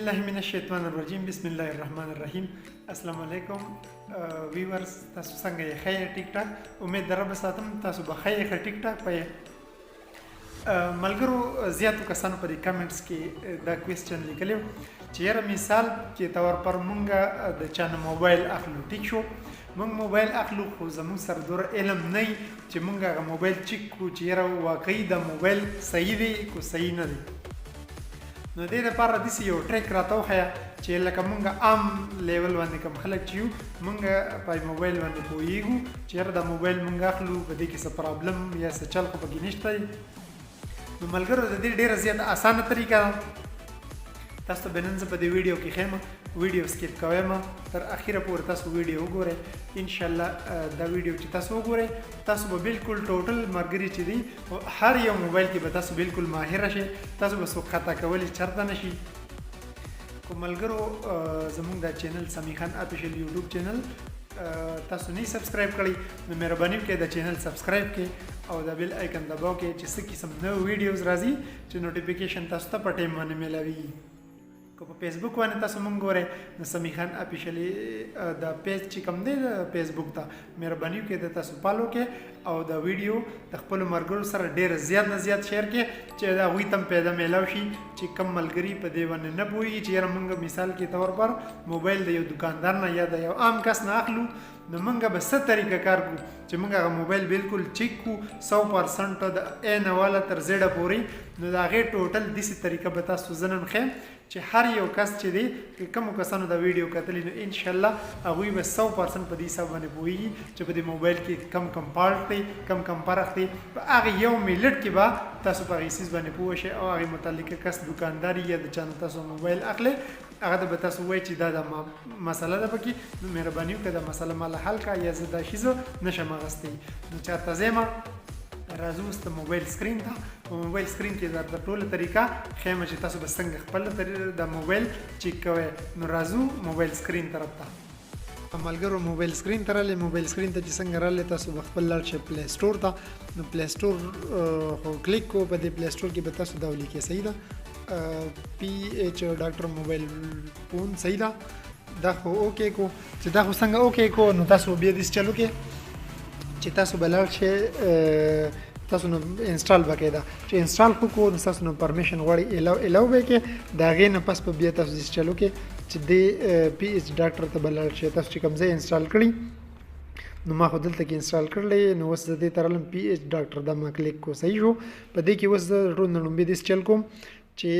بالله من الشیطان الرجیم بسم الله الرحمن الرحیم. السلام علیکم ویورز، تاسو څنګه یې؟ ښه یې؟ ټیک ټاک. امید در رب ساتم تاسو به ښه یې، ښه ټیک ټاک به یې. ملګرو زیاتو کسانو په دې کمنټس کې دا کوېسچن لیکلی و چې یاره مثال کې طور پر مونږ د چا نه موبایل اخلو، ټیک شو، مونږ موبایل اخلو خو زمونږ سره دومره علم نه وي چې مونږ هغه موبایل چیک کړو چې یاره واقعي دا موبایل صحیح دی که صحیح نه دی. نو دې لپاره داسې یو ټریک راته وښیه چې لکه مونږ عام لیول باندې کوم خلک چې یو مونږ په موبایل باندې پوهیږو چې یاره دا موبایل مونږ اخلو په دې کې څه پرابلم یا څه چل خو پکې نشته دی. نو ملګرو د دې ډېره زیاته اسانه طریقه ده. تاسو ته به نن زه په دې ویډیو کې ښیم، ویډیو سکیپ کوم تر اخره پورې تاسو ویډیو وګورئ. انشاءالله دا ویډیو چې تاسو وګورئ تاسو به بالکل ټوټل ملګري چې دي هر یو موبایل کې به تاسو بالکل ماهره شئ، تاسو به څوک خطا کولی چرته نشي. خو ملګرو زموږ دا چینل سمی خان افیشل یوټیوب چینل تاسو نه سبسکرایب کړئ نو مهرباني وکړئ دا چینل سبسکرایب کړئ او دا بیل آیکن دباو کړئ چې څه قسم نو ویډیوز راځي چې نوټیفیکیشن تاسو ته په ټایم باندې ملاوي. که په فیسبوک باندې تاسو مونږ ګورئ نو سمی خان افیشلی دا پیج چې کوم دی د فیسبوک ته مهرباني وکړئ د تاسو فالو کړئ او دا ویډیو د خپلو ملګرو سره ډېر زیات نه زیات شیر کړئ چې د هغوی ته هم پیدا میلاو شي چې کم ملګري په دې باندې نه پوهېږي چې یاره مونږ مثال کې طور پر موبایل د یو دکاندار نه یا د یو عام کس نه اخلو نو مونږ به څه طریقه کار کوو چې مونږ هغه موبایل بالکل چیک کړو 100% د ا نه والا تر زیډه پورې. نو د هغې ټوټل داسې طریقه به تاسو زه نن ښیم چې هر یو کس چې دی که کومو کسانو دا ویډیو کتلی نو انشاءالله هغوی به 100% په دې حساب باندې پوهېږي چې په دې موبایل کې کم کم پارټ دی، کم کم فرق دی. په هغې یو منټ کې به تاسو په هغې څیز باندې پوه شئ او هغې متعلقه کس دکانداري یا د چا نه تاسو موبایل اخلی هغه ته به تاسو وایي چې دا مسله ده پکې، نو مهرباني وکړه دا مسله ماله حل کړه یا زه دا شي زه نشم اخیستی. نو چېرته ځیمه راځو اوس د موبایل سکرین ته. په موبایل سکرین کې درته ټوله طریقه ښیم چې تاسو به څنګه خپل د موبایل چیک کوئ. نو راځو موبایل سکرین طرف ته. ملګرو موبایل سکرین ته راغلی، موبایل سکرین ته چې څنګه راغلی تاسو به خپل لاړ شئ پلی سټور ته. نو پلی سټور خو کلیک کو، په دې پلی سټور کې به تاسو دا ولیکئ صحیح ده PH ډاکټر موبایل فون صحیح ده. دا خو اوکې کو چې دا خو څنګه اوکې کو نو تاسو بیا داسې چل وکړئ چې تاسو به لاړ شئ تاسو نو انسټال به کړئ. دا چې انسټال خو کو نو تاسو نو پرمیشن غواړئ الاو به کړئ. د هغې نه پس به بیا تاسو داسې چل وکړئ چې د PH ډاکټر ته به لاړ شئ. تاسو چې کوم ځای انسټال کړي نو ما خو دلته کې انسټال کړلی نو اوس زه دې ته رالم PH ډاکټر دا ما کلیک کو صحیح شو. په دې کې اوس زه ټول نه لومبې داسې چل کوم چې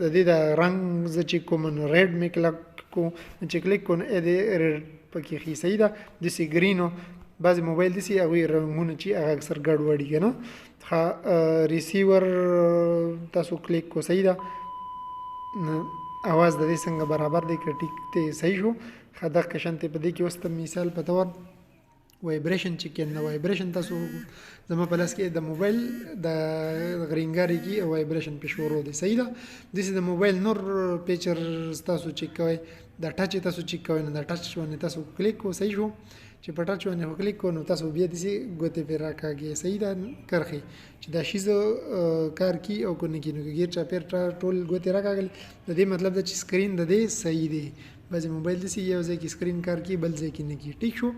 د دې د رنګ زه چې کوم نو ریډ مې کلیک کو، چې کلیک کو نو دې ریډ پکې ښي صحیح ده. داسې ګرینو بعضې موبایل داسې هغوی رنګونه چې هغه اکثر ګډوډ وي که نه. ښه ریسیور تاسو کلیک کو صحیح ده. اواز د دې څنګه برابر دی که ټیک دی صحیح شو. ښه دغه شانتې په دې کې اوس ته مثال په طور وایبریشن چې کېنه وایبریشن تاسو زما په لاس کې د موبایل د غرینګاري کې وایبریشن پې شروع دی صحیح ده. داسې د موبایل نور پیچر تاسو چیک کوئ، د ټچ تاسو چیک کوئ نو د ټچ باندې تاسو کلیک کو صحیح شو. چې په ټچ باندې کلیک کو نو تاسو بیا داسې ګوتې پرې راکاږئ صحیح ده کرښې چې دا شي زه کار کي او که نه کي نو که ګیر چاپېر ټول ګوتې راکاږلې د دې مطلب ده چې سکرین د دې صحیح دی. بعضې موبایل داسې یو ځای کې سکرین کار کي بل ځای کې نه کي ټیک شو.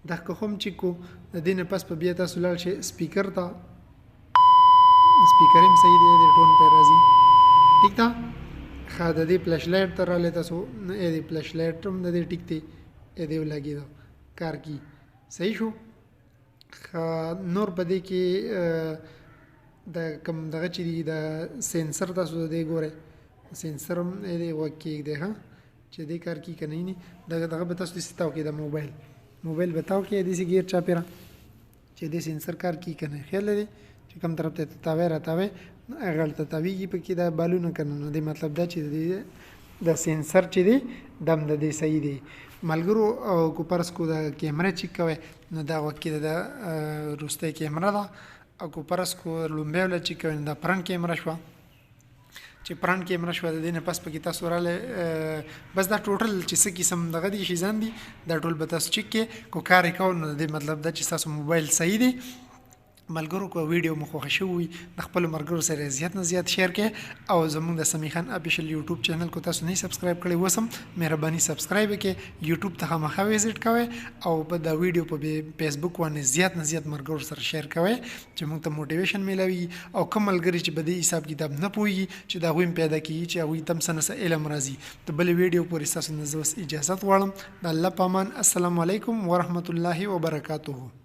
دا که هم چیک کو د دې نه پس په بیا تاسو لاړ شئ سپیکر ته. سپیکر هم صحیح دی د ټون پې راځي ټیک ده. ښه د دې فلش لایټ ته راغلی تاسو د فلش لایټ هم د دې ټیک دی دې ولګېده کار کی صحیح شو. نور په دې کې د کوم دغه چې دي د سینسر تاسو د دې ګورئ سینسر هم دې غوږ کې ایږدئ ښه چې دې کار کی که نه دغه به تاسو داسې تاو کړئ د موبایل به تاو کړئ داسې ګیر چاپېره چې دې سینسر کار کی که نه. خیال لري چې کوم طرف ته تاوی راتاوی هغه هلته تاویږي پکې دا بالونه که نه. نو دې مطلب دا چې د سینسر چې دی دا هم د دې صحیح دی. ملګرو او که فرض کو د کیمره چیک کوئ نو دا غوږ کې د وروستی کیمره ده او که فرض کو لومبی والا چیک کوئ نو دا فرنټ کیمره شوه. چې فرنټ کیمره شوه د دې نه پس پکې تاسو راغلی بس دا ټوټل چې څه قسم دغه دي شیزان دي دا ټول به تاسو چیک کړئ. که کار یې کوو نو د دې مطلب دا چې ستاسو موبایل صحیح دی ملګرو کو ویډیو مو خوښ شوی د خپل ملګرو سره زیات نه زیات شیر کړئ او زموږ د سمی خان افیشل یوټیوب چینل کو تاسو نه سبسکرایب کړئ وسم مهرباني سبسکرایب کړئ یوټیوب ته خامخا وزټ کوئ او په دا ویډیو په فیسبوک باندې زیات نه زیات ملګرو سره شیر کوئ چې موږ ته موټیویشن ملوي او کوم ملګری چې بده حساب کتاب نه پوي چې دا غویم پیدا کیږي چې هغه تم سنه علم راځي ته بل ویډیو پورې تاسو نه اجازه غواړم د الله پامان السلام علیکم ورحمت الله وبرکاته